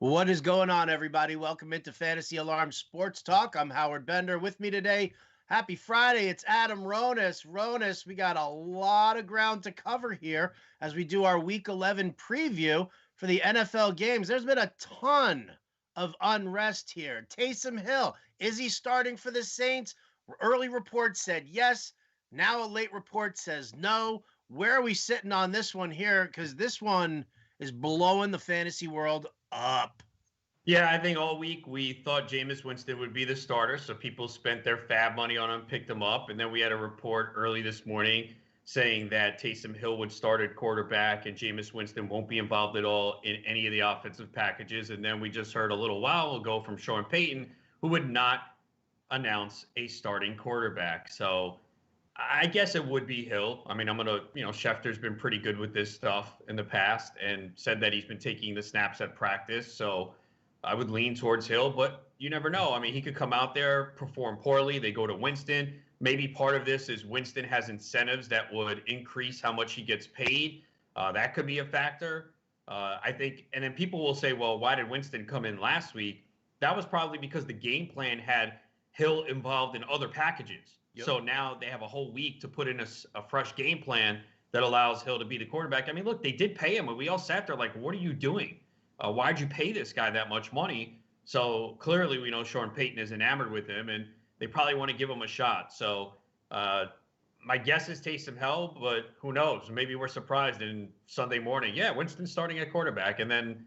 What is going on, everybody? Welcome into Fantasy Alarm Sports Talk. I'm Howard Bender. With me today, happy Friday. It's Adam Ronis. Ronis, we got a lot of ground to cover here as we do our Week 11 preview for the NFL games. There's been a ton of unrest here. Taysom Hill, is he starting for the Saints? Early reports said yes. Now a late report says no. Where are we sitting on this one here? Because this one is blowing the fantasy world up. Yeah, I think all week we thought Jameis Winston would be the starter, so people spent their fab money on him, picked him up, and then we had a report early this morning saying that Taysom Hill would start at quarterback and Jameis Winston won't be involved at all in any of the offensive packages. And then we just heard a little while ago from Sean Payton, who would not announce a starting quarterback. So I guess it would be Hill. I mean, Schefter's been pretty good with this stuff in the past and said that he's been taking the snaps at practice. So I would lean towards Hill, but you never know. I mean, he could come out there, perform poorly. They go to Winston. Maybe part of this is Winston has incentives that would increase how much he gets paid. That could be a factor. I think, and then people will say, well, why did Winston come in last week? That was probably because the game plan had Hill involved in other packages. Yep. So now they have a whole week to put in a fresh game plan that allows Hill to be the quarterback. I mean, look, they did pay him, and we all sat there like, what are you doing? Why'd you pay this guy that much money? So clearly we know Sean Payton is enamored with him, and they probably want to give him a shot. So my guess is Taysom Hill, but who knows? Maybe we're surprised in Sunday morning. Yeah, Winston's starting at quarterback, and then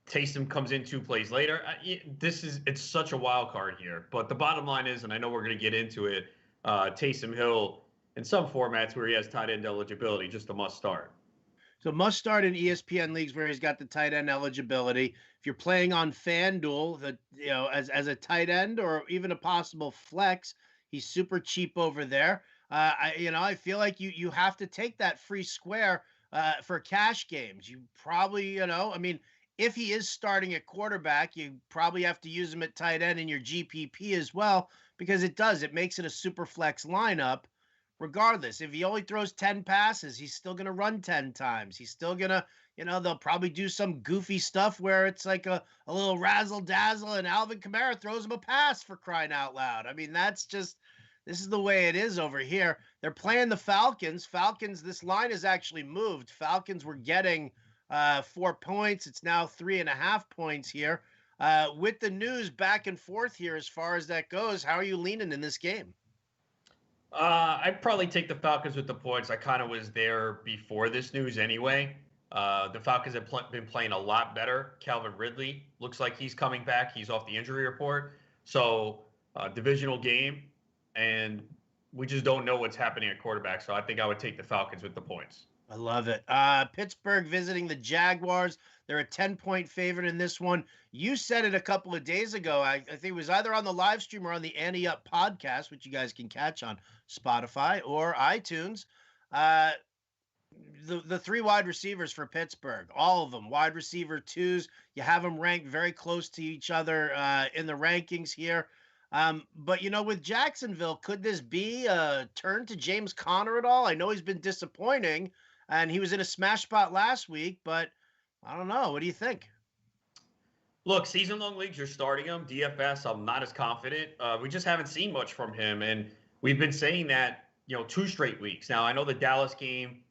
Taysom comes in 2 plays later. It's such a wild card here. But the bottom line is, and I know we're going to get into it, Taysom Hill in some formats where he has tight end eligibility, just a must start. So must start in ESPN leagues where he's got the tight end eligibility. If you're playing on FanDuel, as a tight end or even a possible flex, he's super cheap over there. I feel like you have to take that free square for cash games. You probably, if he is starting at quarterback, you probably have to use him at tight end in your GPP as well, because it makes it a super flex lineup. Regardless, if he only throws 10 passes, he's still going to run 10 times. He's still going to, they'll probably do some goofy stuff where it's like a little razzle dazzle and Alvin Kamara throws him a pass, for crying out loud. I mean, this is the way it is over here. They're playing the Falcons. This line is actually moved. Falcons were getting 4 points. It's now 3.5 points here. With the news back and forth here as far as that goes, how are you leaning in this game? I'd probably take the Falcons with the points. I kind of was there before this news anyway. The Falcons have been playing a lot better. Calvin Ridley looks like he's coming back. He's off the injury report. So divisional game, and we just don't know what's happening at quarterback. So I think I would take the Falcons with the points. I love it. Pittsburgh visiting the Jaguars. They're a 10-point favorite in this one. You said it a couple of days ago. I think it was either on the live stream or on the Ante Up podcast, which you guys can catch on Spotify or iTunes. The 3 wide receivers for Pittsburgh, all of them wide receiver 2s. You have them ranked very close to each other in the rankings here. But, with Jacksonville, could this be a turn to James Conner at all? I know he's been disappointing, and he was in a smash spot last week, but I don't know. What do you think? Look, season-long leagues, you're starting him. DFS, I'm not as confident. We just haven't seen much from him, and we've been saying that, 2 straight weeks. Now, I know the Dallas game,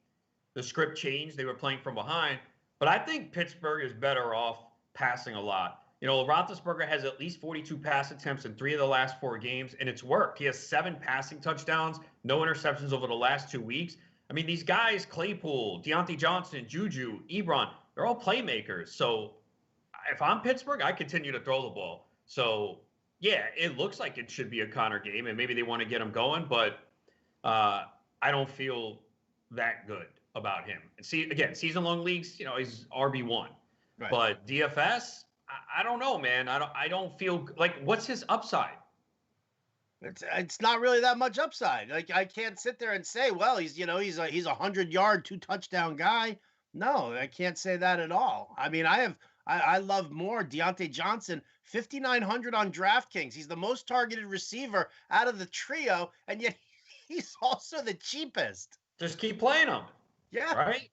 the script changed. They were playing from behind, but I think Pittsburgh is better off passing a lot. Roethlisberger has at least 42 pass attempts in 3 of the last 4 games, and it's worked. He has 7 passing touchdowns, no interceptions over the last 2 weeks. I mean, these guys, Claypool, Deontay Johnson, Juju, Ebron, they're all playmakers. So if I'm Pittsburgh, I continue to throw the ball. So, yeah, it looks like it should be a Conner game, and maybe they want to get him going, but I don't feel that good about him. And see, again, season-long leagues, he's RB1. Right. But DFS, I don't know, man. I don't feel like, what's his upside? It's not really that much upside. Like, I can't sit there and say, well, he's a 100-yard, 2-touchdown guy. No, I can't say that at all. I mean, I love more Deontay Johnson, 5,900 on DraftKings. He's the most targeted receiver out of the trio, and yet he's also the cheapest. Just keep playing him. Yeah. Right?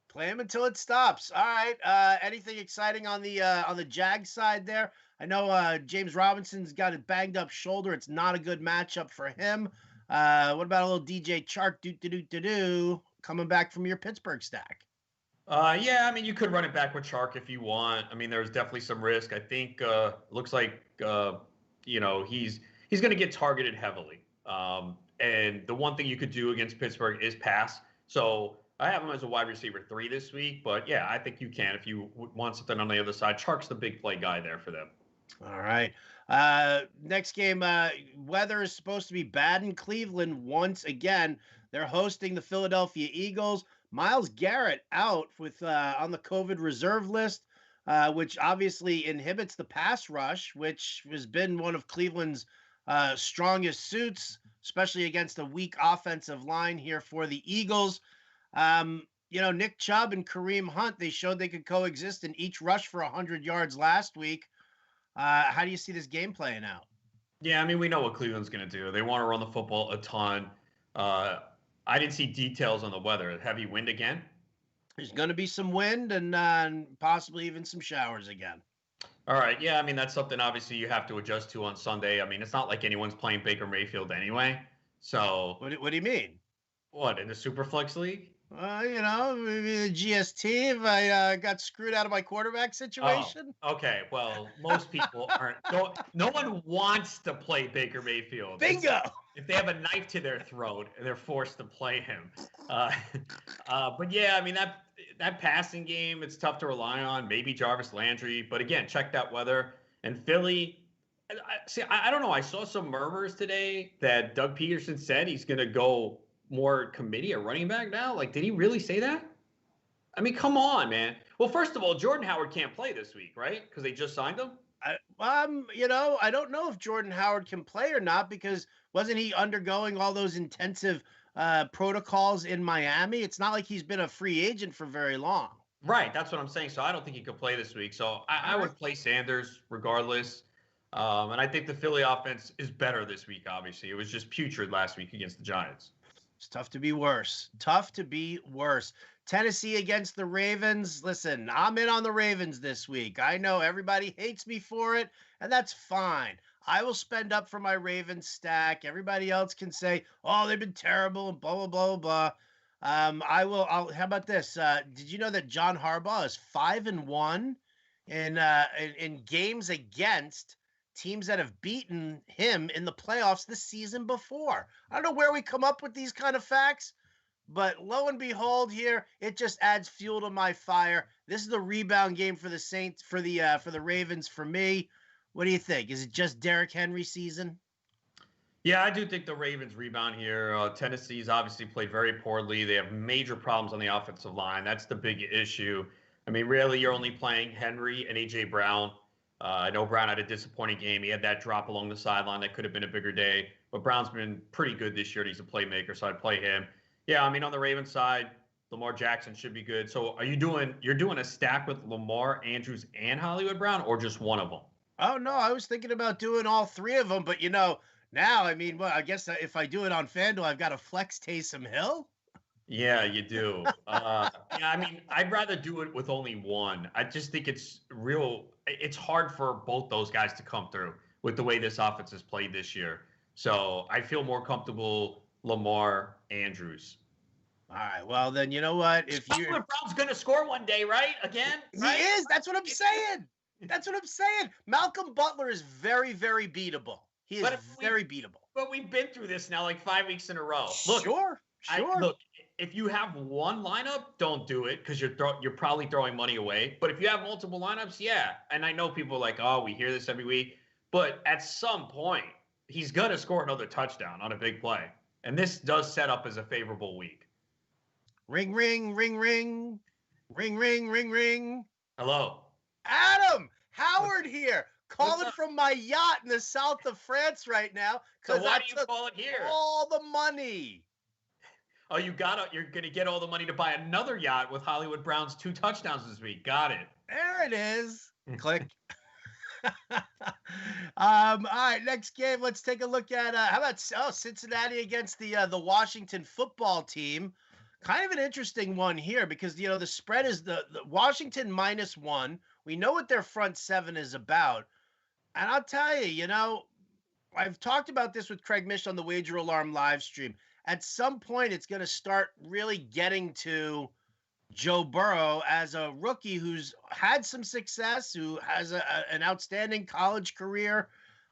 Play him until it stops. All right. Anything exciting on the Jag side there? I know James Robinson's got a banged up shoulder. It's not a good matchup for him. What about a little DJ Chark coming back from your Pittsburgh stack? Yeah, I mean, you could run it back with Chark if you want. I mean, there's definitely some risk. I think looks like he's going to get targeted heavily. And the one thing you could do against Pittsburgh is pass. So I have him as a wide receiver 3 this week. But yeah, I think you can if you want something on the other side. Chark's the big play guy there for them. All right. Next game, weather is supposed to be bad in Cleveland once again. They're hosting the Philadelphia Eagles. Myles Garrett out with on the COVID reserve list, which obviously inhibits the pass rush, which has been one of Cleveland's strongest suits, especially against a weak offensive line here for the Eagles. Nick Chubb and Kareem Hunt, they showed they could coexist and each rush for 100 yards last week. How do you see this game playing out? Yeah, I mean, we know what Cleveland's going to do. They want to run the football a ton. I didn't see details on the weather. Heavy wind again? There's going to be some wind and possibly even some showers again. All right. Yeah, I mean, that's something obviously you have to adjust to on Sunday. I mean, it's not like anyone's playing Baker Mayfield anyway. So What do you mean? What, in the Superflex League? Maybe the GST if I got screwed out of my quarterback situation. Oh, okay. Well, most people aren't. No one wants to play Baker Mayfield. Bingo. If they have a knife to their throat, they're forced to play him. But yeah, I mean, that passing game, it's tough to rely on. Maybe Jarvis Landry. But again, check that weather. And Philly, I don't know. I saw some murmurs today that Doug Peterson said he's going to go more committee at running back now. Like, did he really say that? I mean, come on, man. Well, first of all, Jordan Howard can't play this week, right? Because they just signed him. I don't know if Jordan Howard can play or not because wasn't he undergoing all those intensive protocols in Miami? It's not like he's been a free agent for very long. Right. That's what I'm saying. So I don't think he could play this week. So I would play Sanders regardless. And I think the Philly offense is better this week, obviously. It was just putrid last week against the Giants. It's tough to be worse. Tennessee against the Ravens. Listen, I'm in on the Ravens this week. I know everybody hates me for it, and that's fine. I will spend up for my Ravens stack. Everybody else can say, oh, they've been terrible and blah, blah, blah, blah. How about this? Did you know that John Harbaugh is 5-1 in games against teams that have beaten him in the playoffs the season before? I don't know where we come up with these kind of facts, but lo and behold, here it just adds fuel to my fire. This is the rebound game for the Saints, for the Ravens. For me, what do you think? Is it just Derrick Henry season? Yeah, I do think the Ravens rebound here. Tennessee's obviously played very poorly. They have major problems on the offensive line. That's the big issue. I mean, really, you're only playing Henry and A.J. Brown. I know Brown had a disappointing game. He had that drop along the sideline that could have been a bigger day. But Brown's been pretty good this year. He's a playmaker, so I'd play him. Yeah, I mean, on the Ravens side, Lamar Jackson should be good. So you're doing a stack with Lamar, Andrews, and Hollywood Brown, or just one of them? Oh, no, I was thinking about doing all three of them. But, now, I mean, well, I guess if I do it on FanDuel, I've got to flex Taysom Hill. Yeah, you do. Yeah, I mean, I'd rather do it with only one. I just think it's hard for both those guys to come through with the way this offense has played this year. So I feel more comfortable Lamar, Andrews. All right. Well, then you know what? If Brown's going to score one day, right? Again? Right? He is. That's what I'm saying. Malcolm Butler is very, very beatable. He is very beatable. But we've been through this now like 5 weeks in a row. Look, sure. Look, if you have one lineup, don't do it because you're probably throwing money away. But if you have multiple lineups, yeah. And I know people are like, oh, we hear this every week. But at some point, he's going to score another touchdown on a big play. And this does set up as a favorable week. Ring, ring, ring, ring. Ring, ring, ring, ring. Hello. Adam Howard here. Calling from my yacht in the south of France right now. So why do you call it here? All the money. Oh, you're gonna get all the money to buy another yacht with Hollywood Brown's 2 touchdowns this week. Got it. There it is. Click. All right, next game. Let's take a look at how about Cincinnati against the Washington football team. Kind of an interesting one here because the spread is the Washington -1. We know what their front seven is about, and I'll tell you, I've talked about this with Craig Mish on the Wager Alarm live stream. At some point, it's going to start really getting to Joe Burrow as a rookie who's had some success, who has an outstanding college career,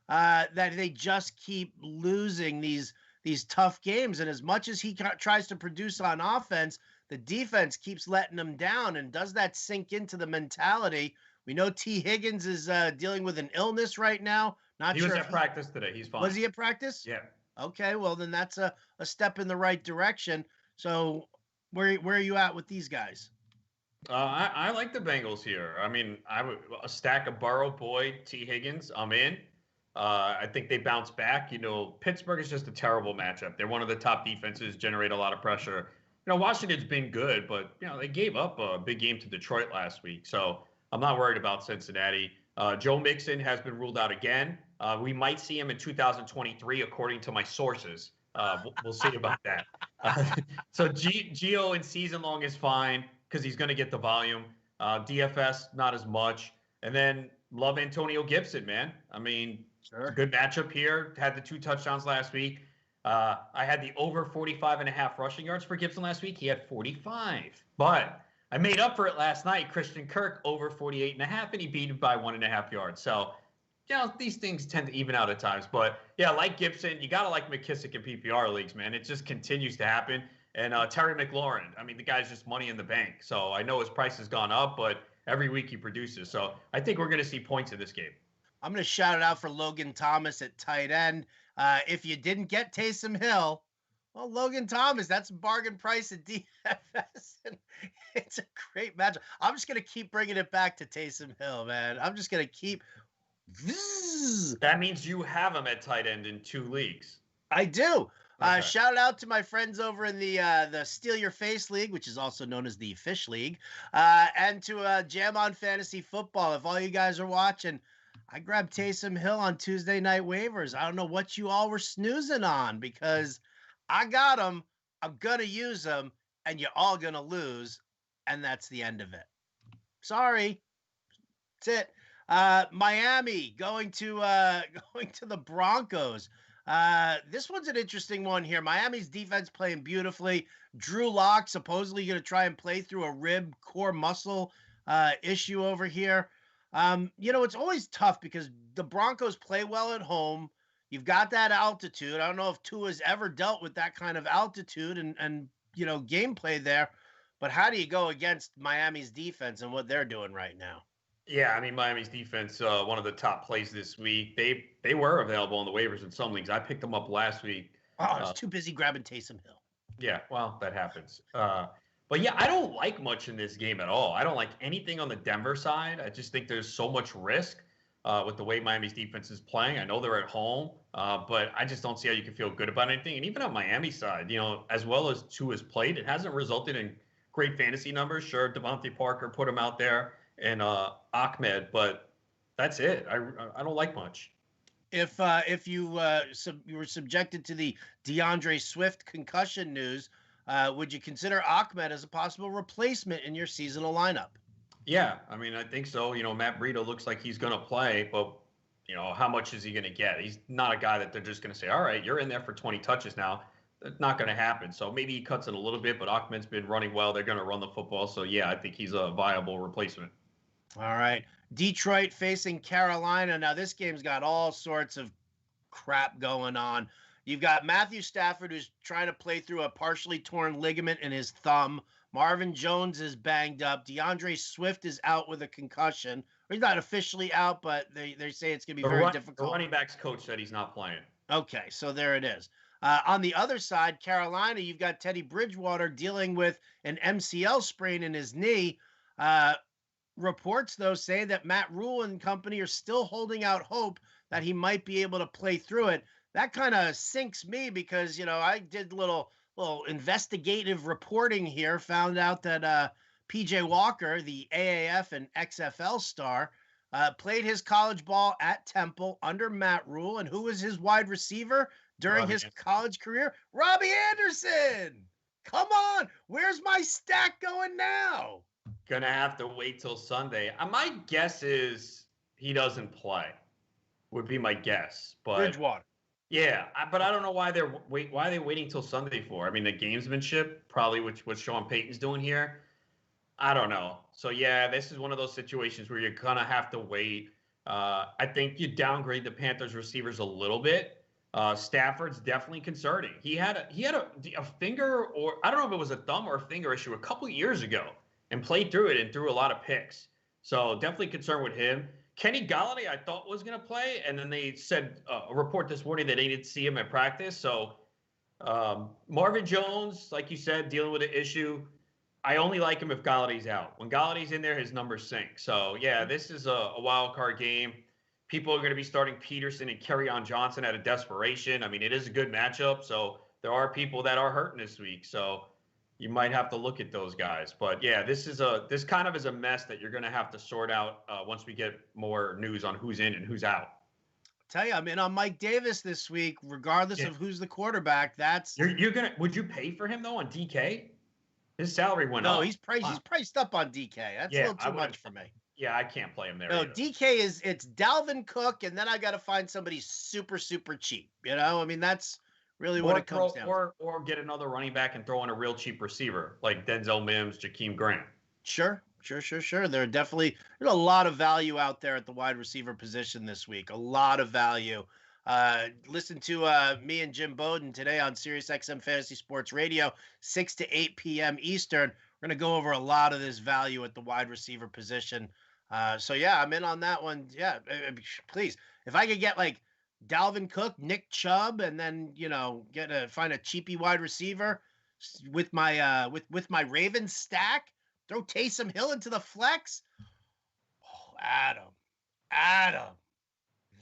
that they just keep losing these tough games. And as much as he tries to produce on offense, the defense keeps letting him down. And does that sink into the mentality? We know T. Higgins is dealing with an illness right now. Not He sure was if at practice today. He's fine. was he at practice? Yeah. Okay, well then that's a step in the right direction. So where are you at with these guys? I like the Bengals here. I mean, I would a stack of Burrow, Boyd, T. Higgins. I'm in. I think they bounce back. Pittsburgh is just a terrible matchup. They're one of the top defenses, generate a lot of pressure. Washington's been good, but they gave up a big game to Detroit last week. So I'm not worried about Cincinnati. Joe Mixon has been ruled out again. We might see him in 2023, according to my sources. We'll see about that. So Gio in season long is fine because he's going to get the volume. DFS, not as much. And then love Antonio Gibson, man. I mean, Sure. Good matchup here. Had the 2 touchdowns last week. I had the over 45.5 rushing yards for Gibson last week. He had 45. But I made up for it last night. Christian Kirk over 48.5, and he beat him by 1.5 yards. So, these things tend to even out at times. But, like Gibson, you got to like McKissick in PPR leagues, man. It just continues to happen. And Terry McLaurin, I mean, the guy's just money in the bank. So I know his price has gone up, but every week he produces. So I think we're going to see points in this game. I'm going to shout it out for Logan Thomas at tight end. If you didn't get Taysom Hill, well, Logan Thomas, that's a bargain price at DFS. And it's a great matchup. I'm just going to keep bringing it back to Taysom Hill, man. I'm just going to keep. That means you have him at tight end in 2 leagues. I do. Okay. Shout out to my friends over in the Steal Your Face League, which is also known as the Fish League, and to Jam on Fantasy Football. If all you guys are watching, I grabbed Taysom Hill on Tuesday night waivers. I don't know what you all were snoozing on because I got him. I'm going to use him, and you're all going to lose, and that's the end of it. Sorry. That's it. Miami going to the Broncos. This one's an interesting one here. Miami's defense playing beautifully. Drew Lock supposedly going to try and play through a rib core muscle issue over here. It's always tough because the Broncos play well at home. You've got that altitude. I don't know if Tua's ever dealt with that kind of altitude and gameplay there, but how do you go against Miami's defense and what they're doing right now? Yeah, I mean, Miami's defense, one of the top plays this week. They were available on the waivers in some leagues. I picked them up last week. Oh, I was too busy grabbing Taysom Hill. Yeah, well, that happens. But yeah, I don't like much in this game at all. I don't like anything on the Denver side. I just think there's so much risk with the way Miami's defense is playing. I know they're at home, but I just don't see how you can feel good about anything. And even on Miami's side, as well as Tua's played, it hasn't resulted in great fantasy numbers. Sure, Devontae Parker put him out there and Ahmed, but that's it. I don't like much. If you were subjected to the DeAndre Swift concussion news, would you consider Ahmed as a possible replacement in your seasonal lineup? Yeah, I mean, I think so. Matt Breida looks like he's going to play, but how much is he going to get? He's not a guy that they're just going to say, all right, you're in there for 20 touches now. That's not going to happen. So maybe he cuts it a little bit, but Ahmed's been running well. They're going to run the football. So yeah, I think he's a viable replacement. All right. Detroit facing Carolina. Now, this game's got all sorts of crap going on. You've got Matthew Stafford, who's trying to play through a partially torn ligament in his thumb. Marvin Jones is banged up. DeAndre Swift is out with a concussion. He's not officially out, but they say it's going to be very difficult. The running backs coach said he's not playing. Okay, so there it is. On the other side, Carolina, you've got Teddy Bridgewater dealing with an MCL sprain in his knee. Reports, though, say that Matt Rule and company are still holding out hope that he might be able to play through it. That kind of sinks me because, I did little investigative reporting here, found out that PJ Walker, the AAF and XFL star, played his college ball at Temple under Matt Rule. And who was his wide receiver during his college career? Robbie Anderson. Come on. Where's my stack going now? Gonna have to wait till Sunday. My guess is he doesn't play. Would be my guess. But Bridgewater. yeah, but I don't know why they're waiting till Sunday for. I mean, the gamesmanship, probably what Sean Payton's doing here. I don't know. So yeah, this is one of those situations where you're gonna have to wait. I think you downgrade the Panthers receivers a little bit. Stafford's definitely concerning. He had a finger, or I don't know if it was a thumb or a finger issue a couple years ago, and played through it and threw a lot of picks. So definitely concerned with him. Kenny Golladay, I thought was going to play, and then they said a report this morning that they didn't see him at practice. So Marvin Jones, like you said, dealing with an issue. I only like him if Galladay's out. When Galladay's in there, his numbers sink. So yeah, this is a wild card game. People are going to be starting Peterson and Kerryon Johnson out of desperation. I mean, it is a good matchup. So there are people that are hurting this week. So you might have to look at those guys. But yeah, this kind of is a mess that you're going to have to sort out once we get more news on who's in and who's out. Tell you, I'm in on Mike Davis this week, regardless of who's the quarterback. Would you pay for him though on DK? His salary went up. No, he's priced up on DK. That's a little too much for me. Yeah, I can't play him there. No, either. DK it's Dalvin Cook, and then I got to find somebody super, super cheap. I mean, that's really what it comes down to. Or get another running back and throw in a real cheap receiver like Denzel Mims, Jakeem Grant. Sure. There's a lot of value out there at the wide receiver position this week. A lot of value. Listen to me and Jim Bowden today on Sirius XM Fantasy Sports Radio, 6 to 8 p.m. Eastern. We're going to go over a lot of this value at the wide receiver position. So, yeah, I'm in on that one. Yeah, please. If I could get like Dalvin Cook, Nick Chubb, and then, find a cheapy wide receiver with my with my Ravens stack, throw Taysom Hill into the flex. Oh, Adam,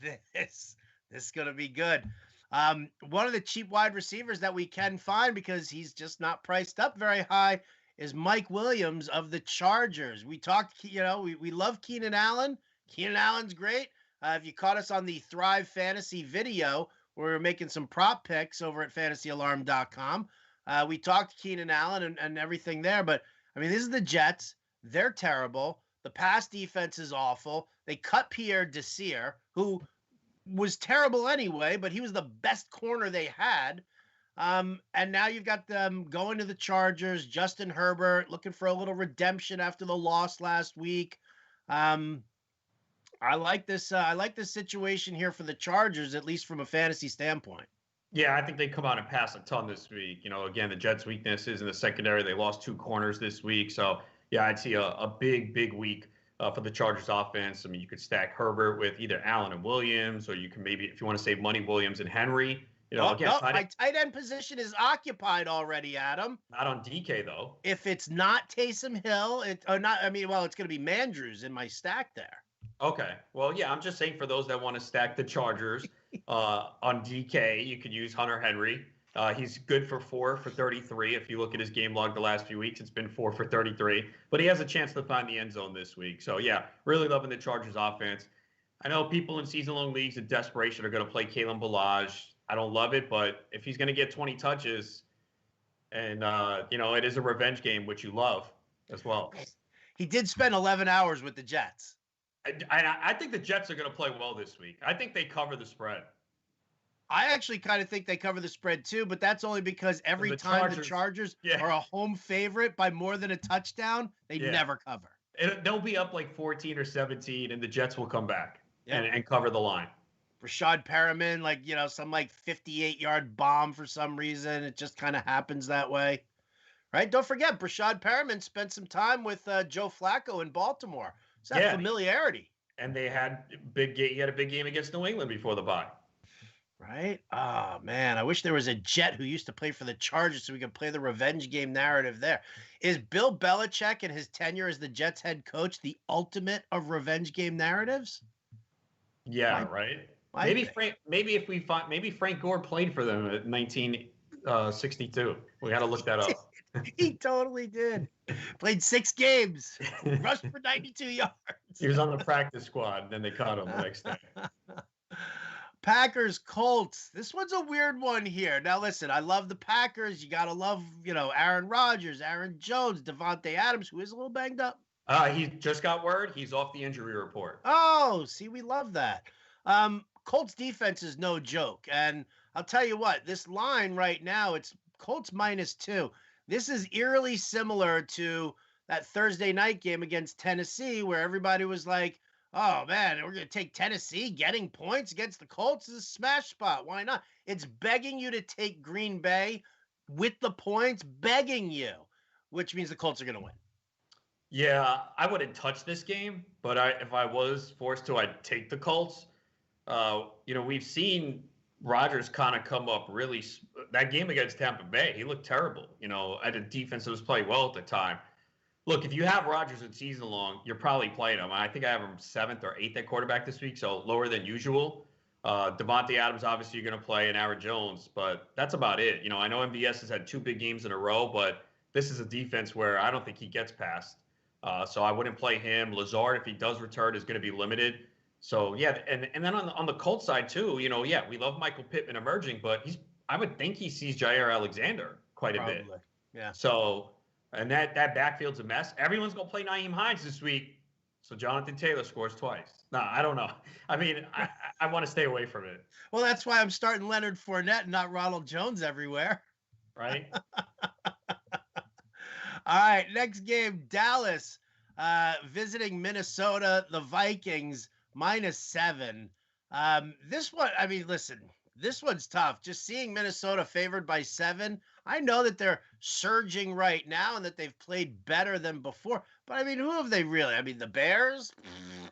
this is going to be good. One of the cheap wide receivers that we can find, because he's just not priced up very high, is Mike Williams of the Chargers. We talked, we love Keenan Allen. Keenan Allen's great. If you caught us on the Thrive Fantasy video, where we were making some prop picks over at fantasyalarm.com, we talked Keenan Allen and everything there. But, I mean, this is the Jets. They're terrible. The pass defense is awful. They cut Pierre Desir, who was terrible anyway, but he was the best corner they had. And now you've got them going to the Chargers. Justin Herbert looking for a little redemption after the loss last week. I like this. I like this situation here for the Chargers, at least from a fantasy standpoint. Yeah, I think they come out and pass a ton this week. Again, the Jets' weakness is in the secondary. They lost 2 corners this week. So, yeah, I'd see a big week for the Chargers offense. I mean, you could stack Herbert with either Allen and Williams, or you can maybe, if you want to save money, Williams and Henry. My tight end position is occupied already, Adam. Not on DK, though. If it's not Taysom Hill, it's going to be Mandrews in my stack there. Okay. Well, yeah, I'm just saying for those that want to stack the Chargers on DK, you could use Hunter Henry. He's good for 4 for 33. If you look at his game log the last few weeks, it's been 4 for 33. But he has a chance to find the end zone this week. So, yeah, really loving the Chargers offense. I know people in season-long leagues in desperation are going to play Kalen Ballage. I don't love it, but if he's going to get 20 touches, and, it is a revenge game, which you love as well. He did spend 11 hours with the Jets. I think the Jets are going to play well this week. I think they cover the spread. I actually kind of think they cover the spread too, but that's only because every time the Chargers are a home favorite by more than a touchdown, they never cover. They'll be up like 14 or 17, and the Jets will come back and cover the line. Rashad Perriman, some 58-yard bomb for some reason. It just kind of happens that way. Right? Don't forget, Rashad Perriman spent some time with Joe Flacco in Baltimore. It's that familiarity. And he had a big game against New England before the bye. Right? Oh, man. I wish there was a Jet who used to play for the Chargers so we could play the revenge game narrative there. Is Bill Belichick and his tenure as the Jets head coach the ultimate of revenge game narratives? Yeah, right? Maybe Frank Gore played for them in 1962. We got to look that up. He totally did. Played 6 games. Rushed for 92 yards. He was on the practice squad, and then they caught him the next day. Packers Colts. This one's a weird one here. Now, listen, I love the Packers. You got to love, Aaron Rodgers, Aaron Jones, Devontae Adams, who is a little banged up. He just got word he's off the injury report. Oh, see, we love that. Colts defense is no joke. And I'll tell you what, this line right now, it's Colts -2. This is eerily similar to that Thursday night game against Tennessee, where everybody was like, oh man, we're going to take Tennessee. Getting points against the Colts is a smash spot. Why not? It's begging you to take Green Bay with the points, begging you, which means the Colts are going to win. Yeah, I wouldn't touch this game, but if I was forced to, I'd take the Colts. We've seen Rodgers kind of come up really. That game against Tampa Bay, he looked terrible. At a defense that was playing well at the time. Look, if you have Rodgers in season long, you're probably playing him. I think I have him 7th or 8th at quarterback this week, so lower than usual. Devontae Adams, obviously, you're going to play, and Aaron Jones, but that's about it. I know MVS has had 2 big games in a row, but this is a defense where I don't think he gets past. So I wouldn't play him. Lazard, if he does return, is going to be limited. So, yeah, and then on the Colts side, too, we love Michael Pittman emerging, but I would think he sees Jair Alexander quite a bit. Yeah. So, and that backfield's a mess. Everyone's going to play Nyheim Hines this week. So Jonathan Taylor scores twice. No, I don't know. I mean, I want to stay away from it. Well, that's why I'm starting Leonard Fournette and not Ronald Jones everywhere. Right? All right, next game, Dallas visiting Minnesota, the Vikings, -7. This one, I mean, listen, this one's tough. Just seeing Minnesota favored by 7. I know that they're surging right now and that they've played better than before. But, I mean, who have they really? I mean, the Bears?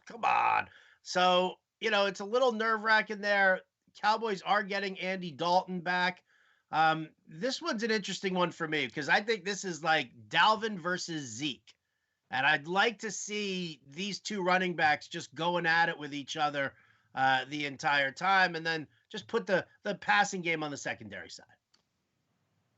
Come on. So, it's a little nerve-wracking there. Cowboys are getting Andy Dalton back. This one's an interesting one for me because I think this is like Dalvin versus Zeke. And I'd like to see these two running backs just going at it with each other the entire time, and then just put the passing game on the secondary side.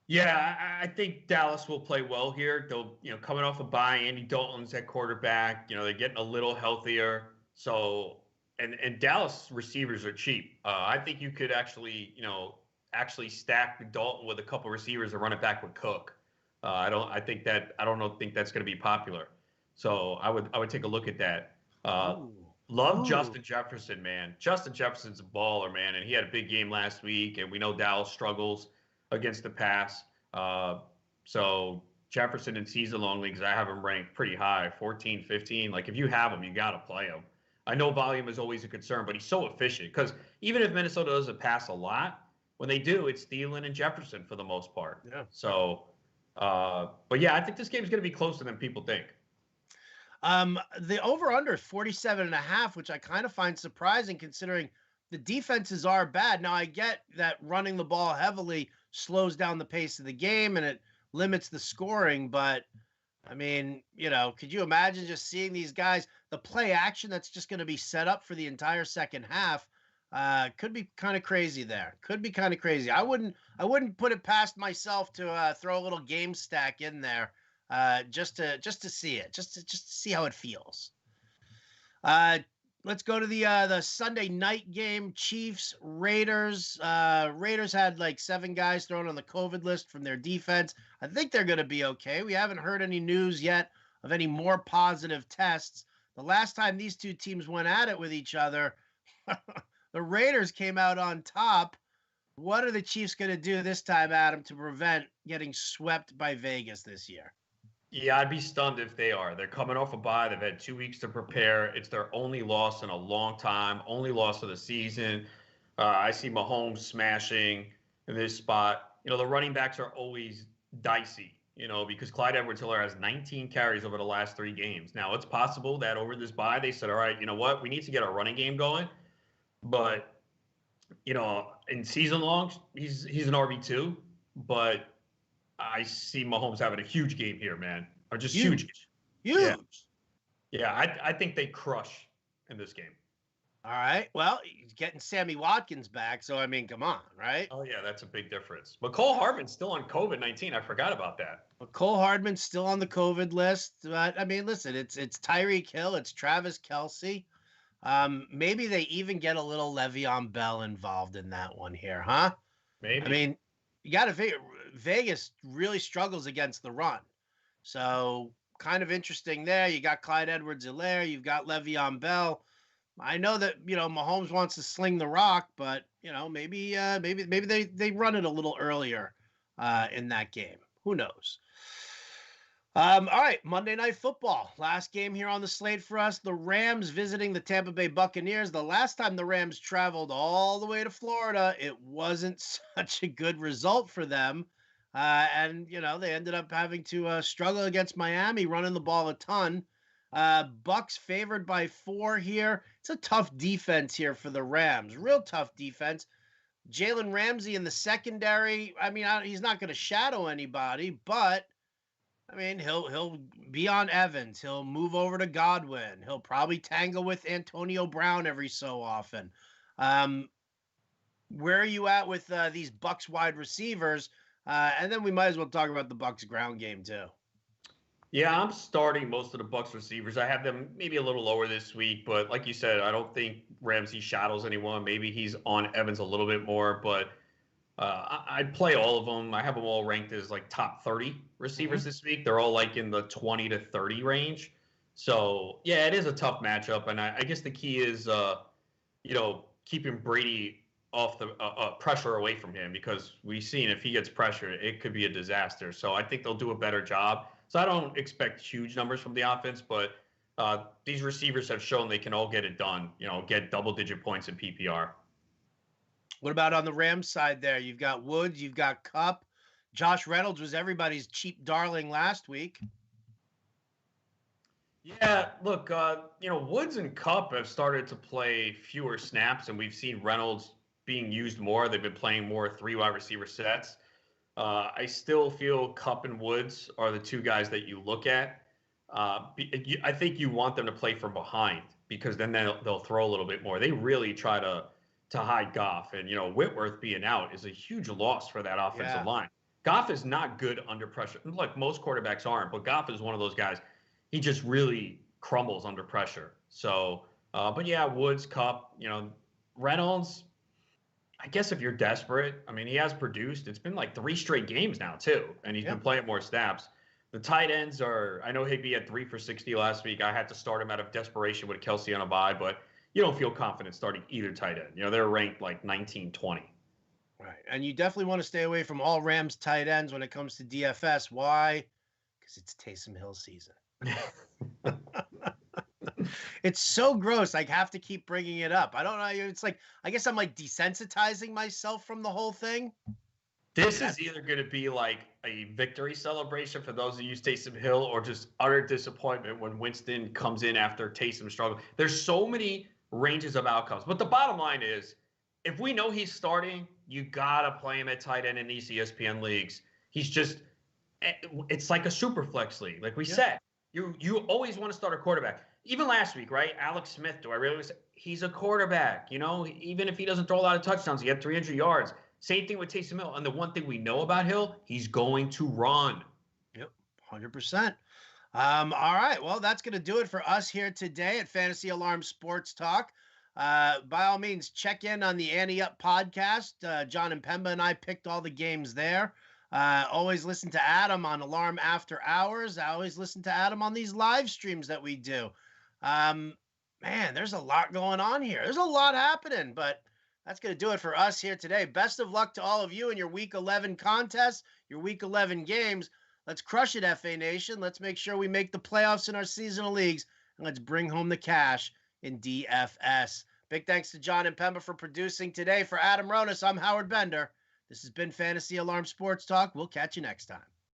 Yeah, I think Dallas will play well here. They'll, coming off a bye, Andy Dalton's at quarterback. They're getting a little healthier. So, and Dallas receivers are cheap. I think you could actually stack Dalton with a couple receivers and run it back with Cook. I don't think that's going to be popular. So I would take a look at that. Love Justin Jefferson, man. Justin Jefferson's a baller, man, and he had a big game last week, and we know Dallas struggles against the pass. So Jefferson in season-long leagues, I have him ranked pretty high, 14, 15. Like, if you have him, you got to play him. I know volume is always a concern, but he's so efficient because even if Minnesota doesn't pass a lot, when they do, it's Thielen and Jefferson for the most part. Yeah. So, but yeah, I think this game is going to be closer than people think. The over-under is 47.5, which I kind of find surprising considering the defenses are bad. Now, I get that running the ball heavily slows down the pace of the game and it limits the scoring, but I mean, could you imagine just seeing these guys, the play action that's just going to be set up for the entire second half? Could be kind of crazy there. Could be kind of crazy. I wouldn't put it past myself to throw a little game stack in there. Just to see it, just to see how it feels. Let's go to the Sunday night game. Chiefs, Raiders. Raiders had like 7 guys thrown on the COVID list from their defense. I think they're going to be okay. We haven't heard any news yet of any more positive tests. The last time these two teams went at it with each other, the Raiders came out on top. What are the Chiefs going to do this time, Adam, to prevent getting swept by Vegas this year? Yeah, I'd be stunned if they are. They're coming off a bye. They've had 2 weeks to prepare. It's their only loss in a long time, only loss of the season. I see Mahomes smashing in this spot. The running backs are always dicey, because Clyde Edwards-Helaire has 19 carries over the last 3 games. Now, it's possible that over this bye, they said, all right, you know what? We need to get our running game going. But, in season long, he's an RB2, but I see Mahomes having a huge game here, man. Or just huge. Yeah, I think they crush in this game. All right. Well, he's getting Sammy Watkins back, so I mean, come on, right? Oh yeah, that's a big difference. But Cole Hardman's still on COVID-19. I forgot about that. But Cole Hardman's still on the COVID list. But I mean, listen, it's Tyreek Hill, it's Travis Kelce. Maybe they even get a little Le'Veon Bell involved in that one here, huh? I Maybe. mean, you got to figure Vegas really struggles against the run. So kind of interesting there. You got Clyde Edwards-Helaire, you've got Le'Veon Bell. I know that Mahomes wants to sling the rock, but maybe they run it a little earlier in that game. Who knows? All right, Monday Night Football. Last game here on the slate for us. The Rams visiting the Tampa Bay Buccaneers. The last time the Rams traveled all the way to Florida, it wasn't such a good result for them. And they ended up having to struggle against Miami, running the ball a ton. Bucks favored by 4 here. It's a tough defense here for the Rams. Real tough defense. Jalen Ramsey in the secondary. I mean, he's not going to shadow anybody, but I mean, he'll be on Evans. He'll move over to Godwin. He'll probably tangle with Antonio Brown every so often. Where are you at with these Bucks wide receivers? And then we might as well talk about the Bucks ground game too. Yeah, I'm starting most of the Bucks receivers. I have them maybe a little lower this week, but like you said, I don't think Ramsey shadows anyone. Maybe he's on Evans a little bit more, but I'd play all of them. I have them all ranked as like top 30 receivers this week. They're all like in the 20 to 30 range. So yeah, it is a tough matchup, and I guess the key is keeping Brady off the pressure away from him, because we've seen if he gets pressure, it could be a disaster. So I think they'll do a better job. So I don't expect huge numbers from the offense, but these receivers have shown they can all get it done. Get double-digit points in PPR. What about on the Rams side there? You've got Woods, you've got Kupp. Josh Reynolds was everybody's cheap darling last week. Yeah, look, Woods and Kupp have started to play fewer snaps, and we've seen Reynolds being used more. They've been playing more 3 wide receiver sets. I still feel Kupp and Woods are the 2 guys that you look at. I think you want them to play from behind, because then they'll throw a little bit more. They really try to hide Goff, and Whitworth being out is a huge loss for that offensive line. Goff is not good under pressure. Look, most quarterbacks aren't, but Goff is one of those guys. He just really crumbles under pressure. So, but yeah, Woods, Kupp, Reynolds. I guess if you're desperate, I mean, he has produced. It's been like 3 straight games now too, and he's been playing more snaps. The tight ends are. I know Higbee had 3 for 60 last week. I had to start him out of desperation with Kelsey on a bye, but you don't feel confident starting either tight end. They're ranked like 19, 20. Right. And you definitely want to stay away from all Rams tight ends when it comes to DFS. Why? Because it's Taysom Hill season. It's so gross. I have to keep bringing it up. I don't know. It's like, I guess I'm like desensitizing myself from the whole thing. This is either going to be like a victory celebration for those who use Taysom Hill, or just utter disappointment when Winston comes in after Taysom struggle. There's so many ranges of outcomes. But the bottom line is, if we know he's starting, you got to play him at tight end in these ESPN leagues. He's just, it's like a super flex league. Like we said, you always want to start a quarterback. Even last week, right? Alex Smith, do I really say he's a quarterback? Even if he doesn't throw a lot of touchdowns, he had 300 yards. Same thing with Taysom Hill. And the one thing we know about Hill, he's going to run. Yep, 100%. All right. Well, that's going to do it for us here today at Fantasy Alarm Sports Talk. By all means, check in on the Ante Up podcast. John and Pemba and I picked all the games there. Always listen to Adam on Alarm After Hours. I always listen to Adam on these live streams that we do. Man, there's a lot going on here. There's a lot happening, but that's going to do it for us here today. Best of luck to all of you in your Week 11 contests, your Week 11 games. Let's crush it, FA Nation. Let's make sure we make the playoffs in our seasonal leagues, and let's bring home the cash in DFS. Big thanks to John and Pemba for producing today. For Adam Ronis, I'm Howard Bender. This has been Fantasy Alarm Sports Talk. We'll catch you next time.